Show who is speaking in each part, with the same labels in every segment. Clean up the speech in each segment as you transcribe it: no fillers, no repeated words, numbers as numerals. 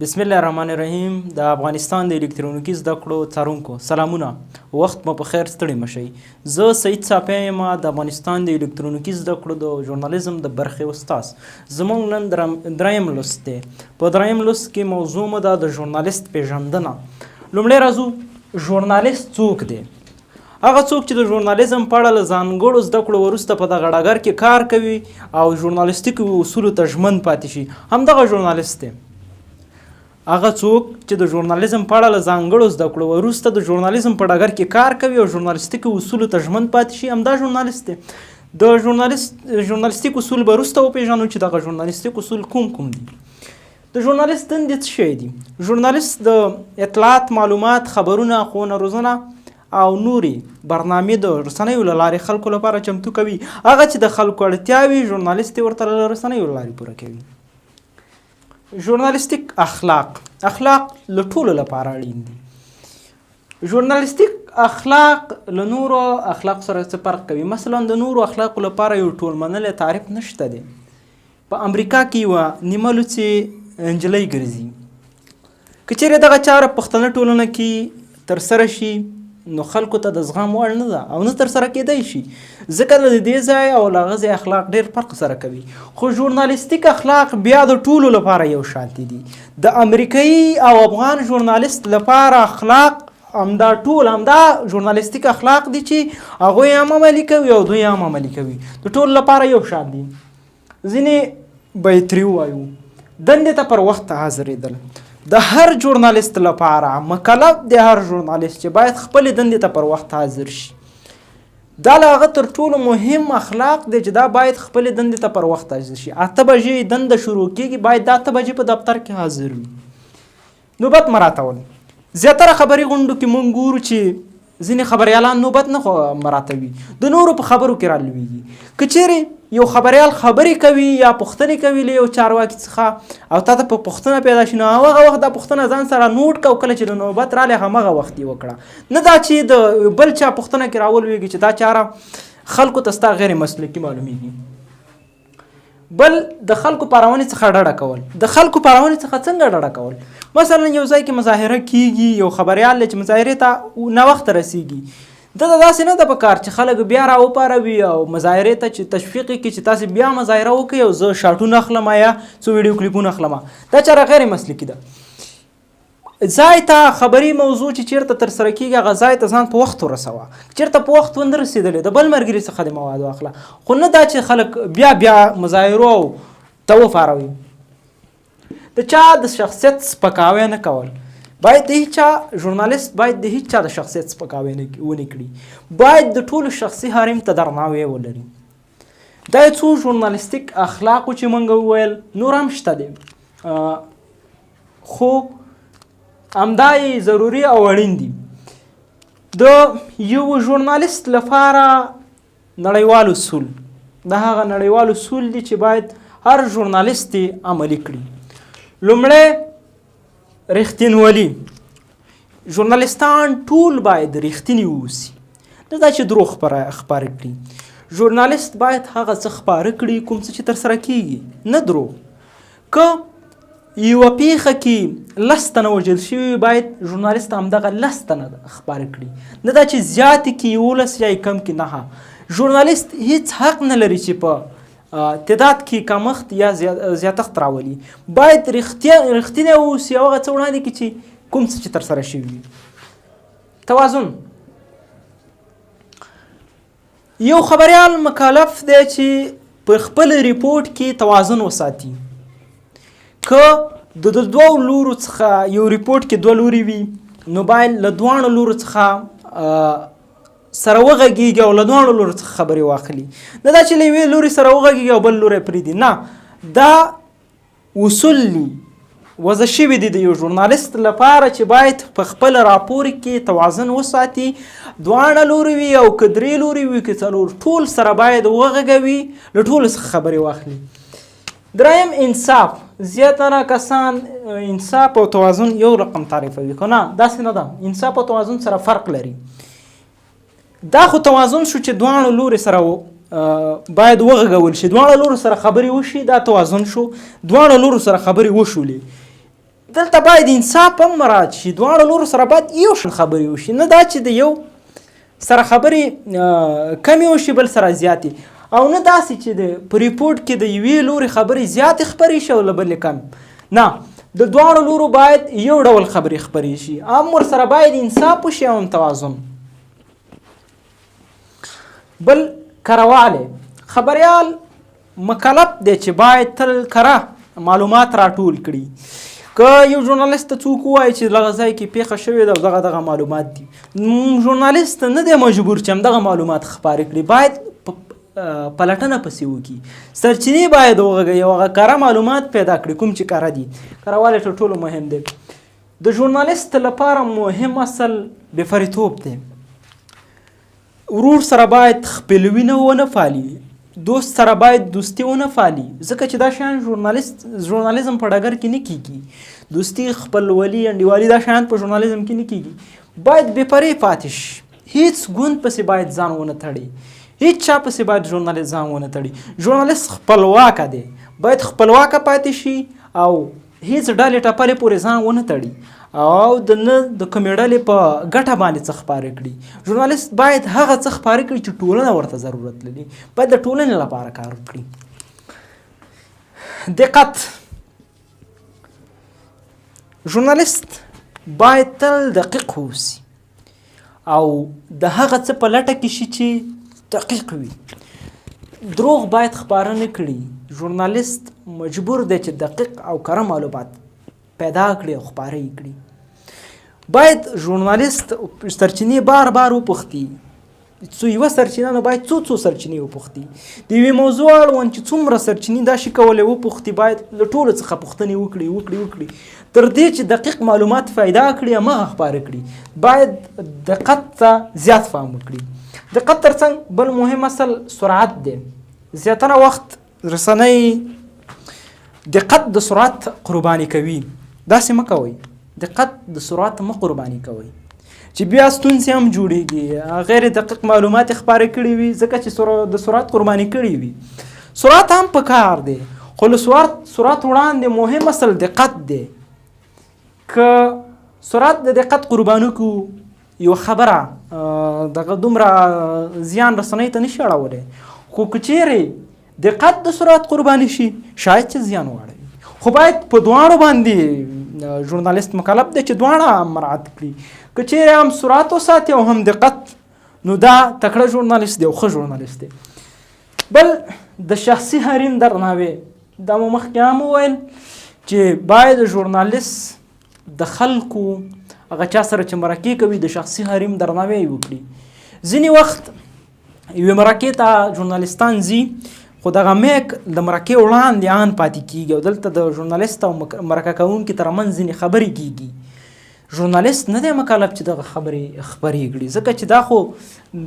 Speaker 1: بسم الله الرحمن الرحیم. د افغانستان د الکترونیکي زده کړو څارونکو سلامونه، وخت مو په خیر، ستړي مشئ. زه سعید صافی یم، د افغانستان د الکترونیکي زده کړو د ژورنالیزم د برخې استاد. زموږ نن دریم لوست دی. په دریم لوست کې موضوع مو ده د ژورنالیست پیژندنه. لومړی راځو، ژورنالیست څوک دی؟ هغه څوک چې د ژورنالیزم په اړه له ځانګړو زده کړو وروسته په دغه ډګر کې کار کوي او ژورنالیستیکو اصولو ته ژمن پاتې شي، همدغه ژورنالیست دی. هغه څوک چې د ژورنالیزم په اړه له ځانګړو زده کړو وروسته د ژورنالیزم په ډګر کې کار کوي او ژورنالیستیکو اصولو ته ژمن پاتې شي، همدا ژورنالیست دی. د ژورنالیستیک اصول به وروسته وپېژنو چې دغه ژورنالیستیک اصول کوم دي. د ژورنالیست دندې څه شی دي؟ ژورنالیست د اطلاعات، معلومات، خبرونه، ښوونه روزنه او نورې برنامې د رسنیو له لارې خلکو لپاره چمتو کوي. هغه چې د خلکو اړتیاوې ژورنالیست یې ورته له رسنیو له لارې پوره کوي. ژورنالیستیک اخلاق له ټولو لپاره اړین دي. ژورنالیستیک اخلاق له نورو اخلاق سره څه فرق کوي؟ مثلا د نورو اخلاقو لپاره یو ټول منلی تعریف نشته دی. په امریکا کې یوه نیمه لوڅې نجلۍ ګرځي. که چیرې دغه چاره پښتنه ټولنه کې ترسره شي نو خلکو ته د زغم وړ نه ده او نه ترسره کیدی شي، ځکه د دې ځای او له هغه ځای اخلاق ډېر فرق سره کوي. خو ژورنالیستیک اخلاق بیا د ټولو لپاره یو شانتي دي. د امریکایي او افغان ژورنالیست لپاره اخلاق همدا ژورنالیستیک اخلاق دي چې هغوی هم عملي کوي او دوی هم عملي کوي. د ټولو لپاره یو شان دي. ځینې به یې ترې ووایو، دندې ته پر وخت حاضرېدل د هر ژورنالیست لپاره مکلف دی. هر ژورنالیست چې باید خپلې دندې ته پر وخت حاضر شي، دا له هغه تر ټولو مهم اخلاق دی چې دا باید خپلې دندې ته پر وخت حاضر شي. 8 بجې دنده شروع کېږي، باید د 8 بجې په دفتر کې حاضر وي. نوبت مراعاتول. زیاتره خبري غونډو کې موږ ګورو چې ځینې خبریالان نوبت نه مراعاتوي، د نورو په خبرو کې رالویږي. که چیرې یو خبریال خبرې کوي یا پوښتنې کوي له یو چارواکي څخه او تا ته په پوښتنه پیدا شي، نو هغه وخت دا پوښتنه ځان سره نوټ کړه او کله چې د نوبت رالی همغه وخت یې وکړه، نه دا چې د بل چا پوښتنه کې راولویږي چې دا چاره خلکو ته ستا غیر مسلکي معلومیږي. بل د خلکو پارونې څخه ډډه کول. د خلکو پارونې څخه څنګه ډډه کول؟ مثلا یو ځای کې مظاهره کیږي، یو خبریال دی چې مظاهرې ته ناوخته رسیږي، دته داسې نه ده په کار چې خلک بیا راوپاروي او مظاهرې ته چې تشویق یې کړي چې تاسې بیا مظاهره وکړئ او زه شاټونه اخلم یا څو ویډیو کلیپونه اخلم. دا چاره غیر مسلکي ده. ځای ته خبري موضوع چې چیرته ترسره کیږي هغه ځای ته ځان په وخت ورسوه. چیرته په وخت ونه رسېدلې د بل ملګري څخه د مواد واخله، خو نه دا چې خلک بیا مظاهرو ته وپاروي. د چا د شخصیت سپکاوی نه کول. باید د هیچا ژورنالیست باید د هیچا د شخصیت سپکاوی ونه کړي، باید د ټولو شخصي حریم ته درناوی ولري. دا یو څو ژورنالیستیک اخلاقو چې موږ وویل، نور هم شته دي، خو همدا یې ضروري او اړین دي. د یو ژورنالیست لپاره نړیوال اصول، د هغه نړیوال اصول دي چې باید هر ژورنالیست یې عملي کړي. لومړی رښتینولي. ژورنالیستان ټول باید رښتیني واوسي، نه دا چې دروغ خپاره کړي. ژورنالیست باید هغه څه خپاره کړي کوم څه چې ترسره کیږي، نه دروغ. که یوه پیښه کې 10 تنه وژل شوي، باید ژورنالیست همدغه 10 تنه خپاره کړي، نه دا چې زیاتې کې 11 یا کم کې 9. ژورنالیست هیڅ حق نه لري چې په تعداد کې کمښت یا زیاتښت راولي. باید رښتینی واوسي او هغه څه وړاندې کړي چې کوم څه چې ترسره شوي وي. توازن. یو خبریال مکلف دی چې په خپل ریپورټ کې توازن وساتي. که د دوو لورو څخه یو ریپورټ کې 2 لوري وي، نو باید له دواړو لورو څخه سره وغږیږي او له دواړو لورو څخه خبرې واخلي، نه دا چې له یوې لورې سره وغږیږي او بل لوری پرېږدي. نه، دا اصول دي وضع شوي دي د یو ژورنالیست لپاره چې باید په خپل راپور کې توازن وساتي. دواړه لوري وي او که 3 لوري وي که 4، ټول سره باید وغږوي، له ټولو څخه خبرې واخلي. دریم انصاف. زیاتره کسان انصاف او توازن یو رقم تعریفوي، که نه داسې نه ده. انصاف او توازن سره فرق لري. دا خو توازن شو چې دواړو لوري سره باید وغږول شي، دواړو لورو سره خبرې وشي، دا توازن شو. دواړو لورو سره خبرې وشولې، دلته باید انصاف هم مراعات شي، دواړو لورو سره باید یو شان خبرې وشي، نه دا چې د یو سره خبرې کمې وشي بل سره زیاتې، او نه داسې چې په ریپورټ کې د یوې لورې خبرې زیاتې خپرې شي او له بلې کم. نه، د دواړو لورو باید یو ډول خبرې خپرې شي، هم ورسره باید انصاف وشي او هم توازن. بل کرهوالی، خبریال مکلف دی چې باید تل کره معلومات راټول کړي. که یو ژورنالیست ته څوک ووایي چې دغه ځای کې پیښه شوې ده او دغه معلومات دي، ژورنالیست نه دی مجبور چې همدغه معلومات خپاره کړي، باید پلټنه پسې وکړي، سرچینې باید وغږوي او هغه کره معلومات پیدا کړي کوم چې کره دي. کرهوالی تر ټولو مهم دی. د ژورنالیست لپاره مهم اصل بېفریتوب دی. ورور سره باید خپلوي نه ونه پالي، دوست سره باید دوستي ونه پالي، ځکه چې دا شیان ژورنالیزم په ډګر کې نه کیږي. دوستي، خپلولي، انډیوالي دا شیان په ژورنالیزم کې نه کیږي. باید بېپرې پاتې شي، هیڅ ګوند پسې باید ځان ونه تړي، هیڅ چا پسې باید ژورنالیست ځان ونه تړي. ژورنالیست خپلواکه دی، باید خپلواکه پاتې شي او هیڅ ډلې ټپلې پورې ځان ونه تړي او د نه د کومې ډلې په ګټه باندې څه خپاره کړي. ژورنالیست باید هغه څه خپاره کړي چې ټولنه ورته ضرورت لري، باید د ټولنې لپاره کار وکړي. دقت، ژورنالیست باید تل دقیق اوسي او د هغه څه په لټه کې شي چې دقیق وي. دروغ باید خپاره نه کړي. ژورنالیست مجبور دی چې دقیق او کره معلومات پیدا کړي او خپاره یې کړي. باید ژورنالیست سرچینې بار وپوښتي، یوه سرچینه نه باید څو سرچینې وپوښتي. د یوې موضوع اړوند چې څومره سرچینې دا شي کولی وپوښتي، باید له ټولو څخه پوښتنې وکړي تر دې چې دقیق معلومات پیدا کړي هماغه خپاره کړي. باید دقت ته زیات پام وکړي. دقت ترڅنګ بل مهم اصل سرعت دی. زیاتره وخت رسنۍ دقت د سرعت قرباني کوي. داسې مه کوئ، دقت د سرعت مه قرباني کوئ چې بیا ستونزې هم جوړېږي، غیر دقیق معلومات یې خپاره کړي وي ځکه چې د سرعت قرباني کړي وي. سرعت هم پکار دی، خو له سرعت وړاندې مهم اصل دقت دی. که سرعت د دقت قرباني کړو، یو خبره دغه دومره زیان رسنۍ ته نشي اړولی، خو که چیرې دقت د سرعت قرباني شي شاید چې زیان واړوي. خو باید په دواړو باندې ژورنالیست مکلف دی چې دواړه مراعات کړي. که چیرې هم سرعت وساتي او هم دقت، نو دا تکړه ژورنالیست دی او ښه ژورنالیست دی. بل د شخصي حریم درناوی، دا مو مخکې هم وویل چې باید ژورنالیست د خلکو هغه چا سره چې مرکې کوي د شخصي حریم درناوی وکړي. ځینې وخت یوې مرکې ته ژورنالیستان ځي، خو دغه میک د مرکې وړاندې ان پاتې کیږي او دلته د ژورنالیست او مرکه کوونکي ترمنځ ځینې خبرې کیږي. ژورنالیست نه دی مکلف چې دغه خبرې خپرې کړي، ځکه چې دا خو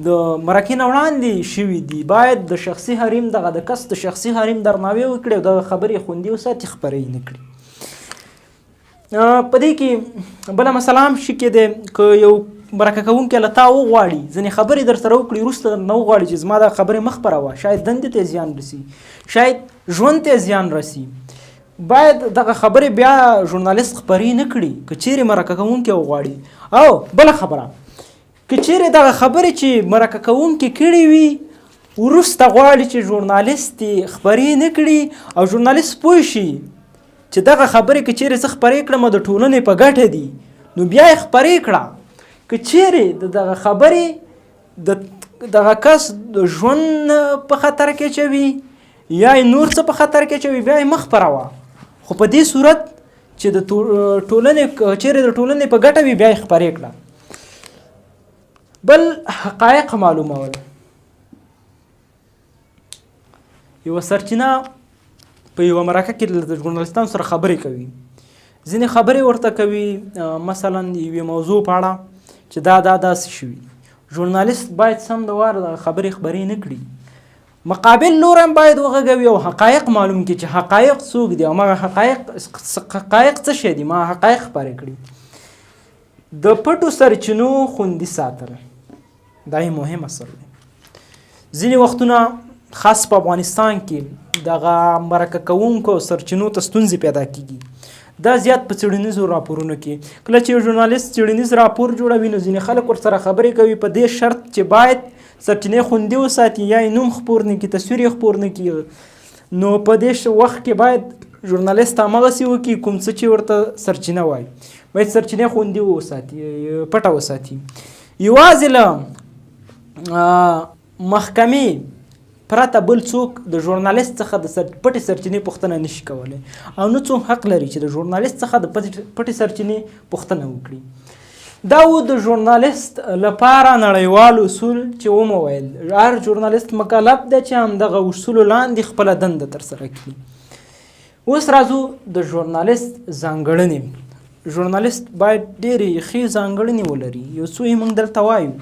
Speaker 1: د مرکې نه وړاندې شوي دي. باید د شخصي حریم د کس د شخصي حریم درناوی وکړي او دغه خبرې خوندي وساتي، خپرې نه کړي. په دې کې بله مسله هم شي کېدی، که یو مرکه کوونکی له تا وغواړي ځینې خبرې در سره وکړي، وروسته نه وغواړي چې زما دا خبرې مه خپروه، شاید دندې ته زیان رسي، شاید ژوند ته زیان رسي. باید دغه خبرې بیا ژورنالیست خپرې نه کړي که چیرې مرکه کوونکی وغواړي. او بله خبره، که چیرې دغه خبرې چې مرکه کوونکي کړي وي وروسته غواړي چې ژورنالیست یې خپرې نه کړي او ژورنالیست پوه شي چې دغه خبرې که چیرې زه خپرې کړم د ټولنې په ګټه دي، نو بیا یې خپرې کړه. که چیرې دغه خبرې دغه کس د ژوند په خطر کې اچوي یا نور څه په خطر کې اچوي، بیا یې مه خپروه. خو په دې صورت چې د ټولنې چیرې د ټولنې په ګټه وي بیا یې خپرې کړه. بل حقایق معلومول. یوه سرچینه په یوه مرکه کې د ژورنالیستانو سره خبرې کوي، ځینې خبرې ورته کوي، مثلا یوې موضوع په اړه چې دا داسې شوي. ژورنالیست باید سم د واره د خبرې خپرې نه کړي، مقابل لور هم باید وغږوي او حقایق معلوم کړي چې حقایق څوک دي او ما حقایق څه شی دي، ما حقایق خپاره کړي. د پټو سرچینو خوندي ساتل دا یې مهم اصل دی. ځینې وختونه خاص په افغانستان کې دغه مرکه کوونکو سرچینو ته ستونزې پیدا کیږي، دا زیات په څېړنیزو راپورونو کې. کله چې یو ژورنالیست څېړنیز راپور جوړوي نو ځینې خلک ورسره خبرې کوي په دې شرط چې باید سرچینې خوندي وساتي، یا یې نوم خپور نه کړي، تصویر یې خپور نه کړي. نو په دې وخت کې باید ژورنالیست همغسې وکړي کوم څه چې ورته سرچینه وایي، باید سرچینې خوندي وساتي، پټه وساتي. یوازې له محکمې پرته بل څوک د ژورنالیست څخه د پټې سرچینې پوښتنه نشي کولی، او نه څوک حق لري چې د ژورنالیست څخه د پټې سرچینې پوښتنه وکړي. دا و د ژورنالیست لپاره نړیوال اصول چې ومو ویل. هر ژورنالیست مکلف دی چې همدغه اصولو لاندې خپله دنده ترسره کړي. اوس راځو د ژورنالیست ځانګړنې. ژورنالیست باید ډېرې ښې ځانګړنې ولري. یو څو یې موږ دلته وایو.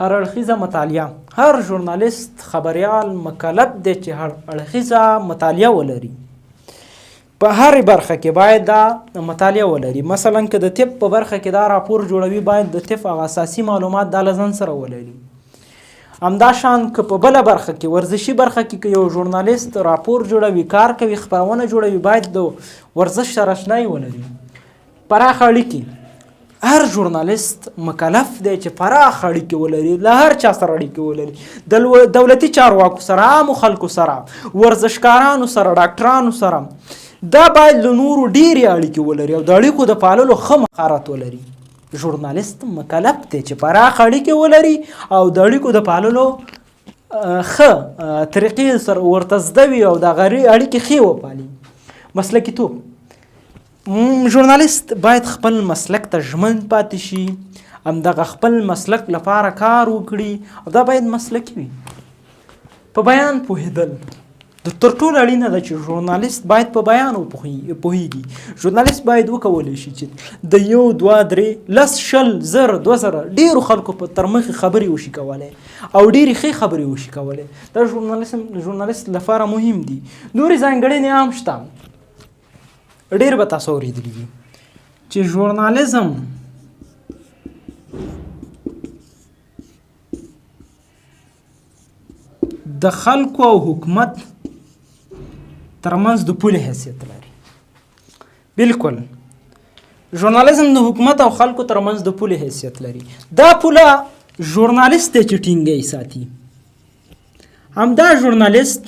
Speaker 1: هر اړخیزه مطالعه. هر ژورنالیست خبریال مکلف دی چې هر اړخیزه مطالعه ولري. په هرې برخه کې باید دا مطالعه ولري. مثلا که د طب په برخه کې دا راپور جوړوي باید د طب هغه اساسي معلومات دا له ځان سره ولري. همداشان که په بله برخه کې ورزشي برخه کې که یو ژورنالیست راپور جوړوي، کار کوي، خپرونه جوړوي، باید د ورزش سره اشنایي ولري. پراخه اړیکې. هر ژورنالیست مکلف دی چې پراخ اړیکې ولري، له هر چا سره اړیکې ولري، د دولتي چارواکو سره، عامو خلکو سره، ورزشکارانو سره، ډاکټرانو سره. دا باید له نورو ډېرې اړیکې ولري او د اړیکو د پاللو ښه مهارت ولري. ژورنالیست مکلف دی چې پراخ اړیکې ولري او د اړیکو د پاللو ښه طریقې سره ورته زده وي او د هغه اړیکې ښې وپالي. مسلکیتوب. ژورنالیست باید خپل مسلک ته ژمن پاتې شي، همدغه خپل مسلک لپاره کار وکړي او دا باید مسلکي وي. په بیان پوهېدل تر ټولو اړینه ده چې ژورنالیست باید په بیان پوهېږي. ژورنالیست باید وکولی شي چې د 1 2 3 10 20 زر 2000 ډېرو خلکو په تر مخې خبرې وشي کولی او ډېرې ښې خبرې وشي کولی. دا ژورنالیست لپاره مهم دي. نورې ځانګړنې هم شته. ډېر به تاسو اورېدلي وي چې ژورنالیزم د خلکو او حکومت ترمنځ د پولې حیثیت لري. بلکل ژورنالیزم د حکومت او خلکو ترمنځ د پولې حیثیت لري. دا پوله ژورنالیست دی چې ټینګی ساتي. همدا ژورنالیست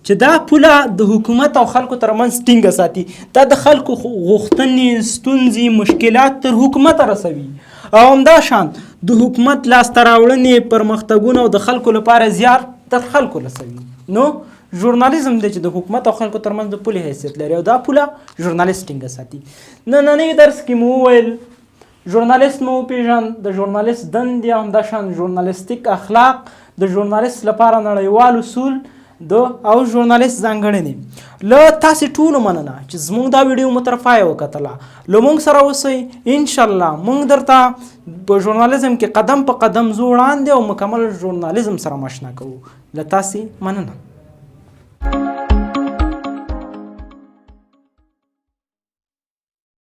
Speaker 1: چې دا پوله د حکومت او خلکو ترمنځ ټینګه ساتي، دا د خلکو غوښتنې، ستونزې، مشکلات تر حکومت رسوي او همداشان د حکومت لاسته راوړنې، پرمختګونه او د خلکو لپاره زیار تر خلکو رسوي. نو ژورنالیزم دی چې د حکومت او خلکو ترمنځ د پولې حیثیت لري او دا پوله ژورنالیست ټینګه ساتي. نننی درس کې مو وویل ژورنالیست مو وپېژند، د ژورنالیست دندې او همداشان ژورنالیستیک اخلاق، د ژورنالیست لپاره نړیوال اصول او ژورنالیست ځانګړنې. له تاسې ټولو مننه چې زموږ دا ویډیو مو تر پایه وکتله. له موږ سره اوسئ. انشاءالله موږ درته په ژورنالیزم کې قدم په قدم ځو وړاندې او مکمل ژورنالیزم سره مشنا کوو. له تاسې مننه.